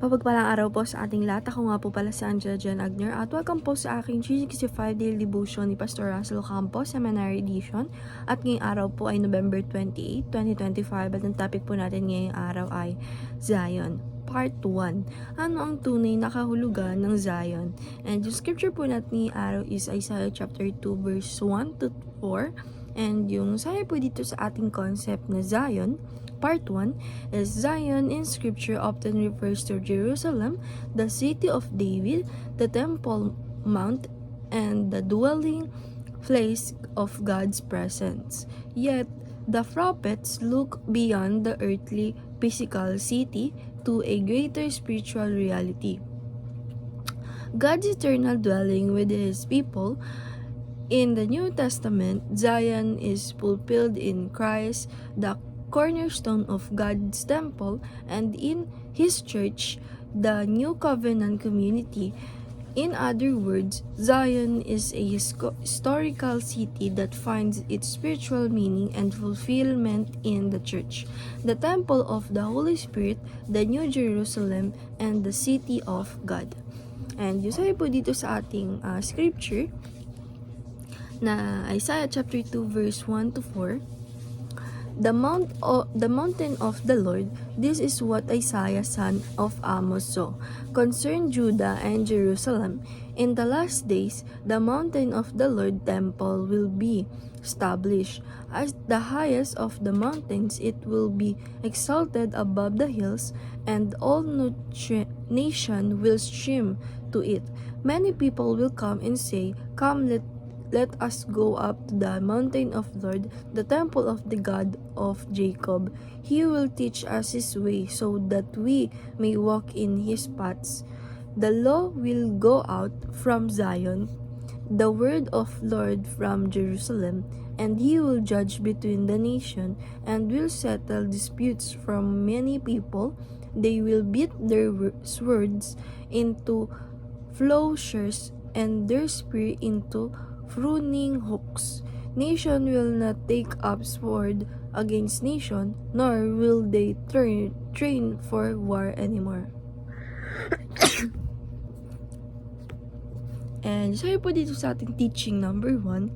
Mapagpalang araw po sa ating lahat. Ako nga po pala si Angela Jan Agner at welcome po sa aking 365 Daily Devotion ni Pastor Russell Campos, Seminary Edition. At ngayong araw po ay November 28, 2025 at ang topic po natin ngayong araw ay Zion. Part 1. Ano ang tunay na kahulugan ng Zion? And yung scripture po natin ngayong araw is Isaiah chapter 2 verse 1 to 4. And yung sabi po dito sa ating concept na Zion, Part 1 is Zion in Scripture often refers to Jerusalem, the city of David, the Temple Mount, and the dwelling place of God's presence. Yet, the prophets look beyond the earthly physical city to a greater spiritual reality. God's eternal dwelling with His people. In the New Testament, Zion is fulfilled in Christ, the cornerstone of God's temple, and in His church, the new covenant community. In other words, Zion is a historical city that finds its spiritual meaning and fulfillment in the church, the temple of the Holy Spirit, the New Jerusalem, and the city of God. And yung sabi po dito sa ating scripture na Isaiah chapter 2 verse 1 to 4, the mountain of the Lord, this is what Isaiah son of Amos saw, concerned Judah and Jerusalem. In the last days, the mountain of the Lord temple will be established. As the highest of the mountains, it will be exalted above the hills, and all nation will stream to it. Many people will come and say, "Come, let us go up to the mountain of Lord, the temple of the God of Jacob. He will teach us His way, so that we may walk in His paths. The law will go out from Zion, the word of Lord from Jerusalem, and He will judge between the nation, and will settle disputes from many people. They will beat their swords into plowshares, and their spear into pruning hooks. Nation will not take up sword against nation, nor will they train for war anymore." And sabi po dito sa ating teaching number 1,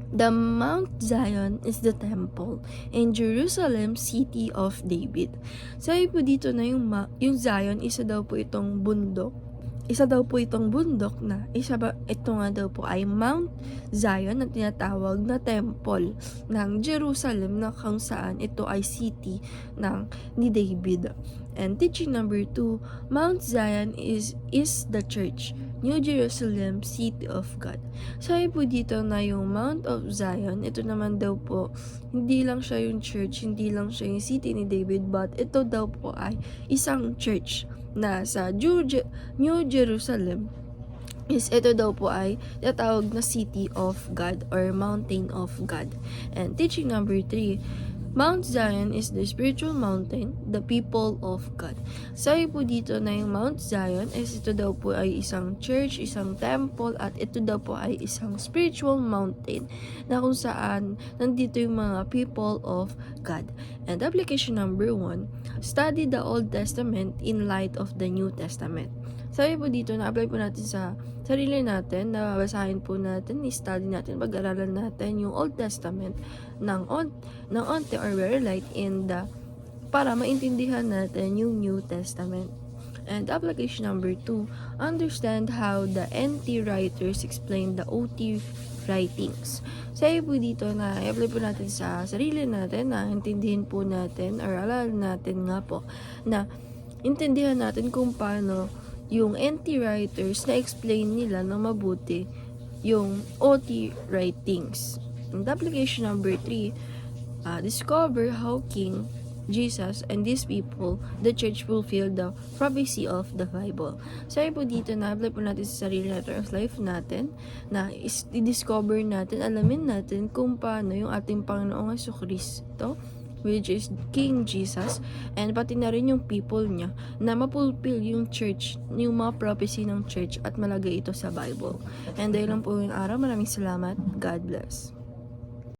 the Mount Zion is the temple, and Jerusalem, city of David. Sabi po dito na yung Zion, isa daw po itong bundok na ito nga daw po ay Mount Zion na tinatawag na temple ng Jerusalem, na kung saan ito ay city ni David. And teaching number 2, Mount Zion is the church, New Jerusalem, city of God. Sabi po dito na yung Mount of Zion, ito naman daw po, hindi lang siya yung church, hindi lang siya yung city ni David, but ito daw po ay isang church na sa New Jerusalem. Ito daw po ay tinatawag na city of God or mountain of God. And teaching number 3, Mount Zion is the spiritual mountain, the people of God. Sabi po dito na yung Mount Zion ito daw po ay isang church, isang temple, at ito daw po ay isang spiritual mountain na kung saan nandito yung mga people of God. And application number 1, study the Old Testament in light of the New Testament. Sabi po dito, na-apply po natin sa sarili natin, nababasahin po natin, i-study natin, pag-aralan natin yung Old Testament ng onte or very light para maintindihan natin yung New Testament. And application number 2, understand how the NT writers explain the OT writings. Sabi po dito na i-apply po natin sa sarili natin, na intindihin po natin or alalan natin nga po na intindihan natin kung paano yung NT writers na explain nila ng mabuti yung OT writings. And application number 3, discover how King Jesus and these people, the church, fulfill the prophecy of the Bible. Sabi po dito na apply po natin sa sarili natin of life natin, na i-discover natin, alamin natin kung paano yung ating Panginoong Jesucristo, which is King Jesus, and pati na rin yung people niya, na mapulfill yung church, yung mga prophecy ng church, at malagay ito sa Bible. And dahil lang po yung araw, maraming salamat. God bless.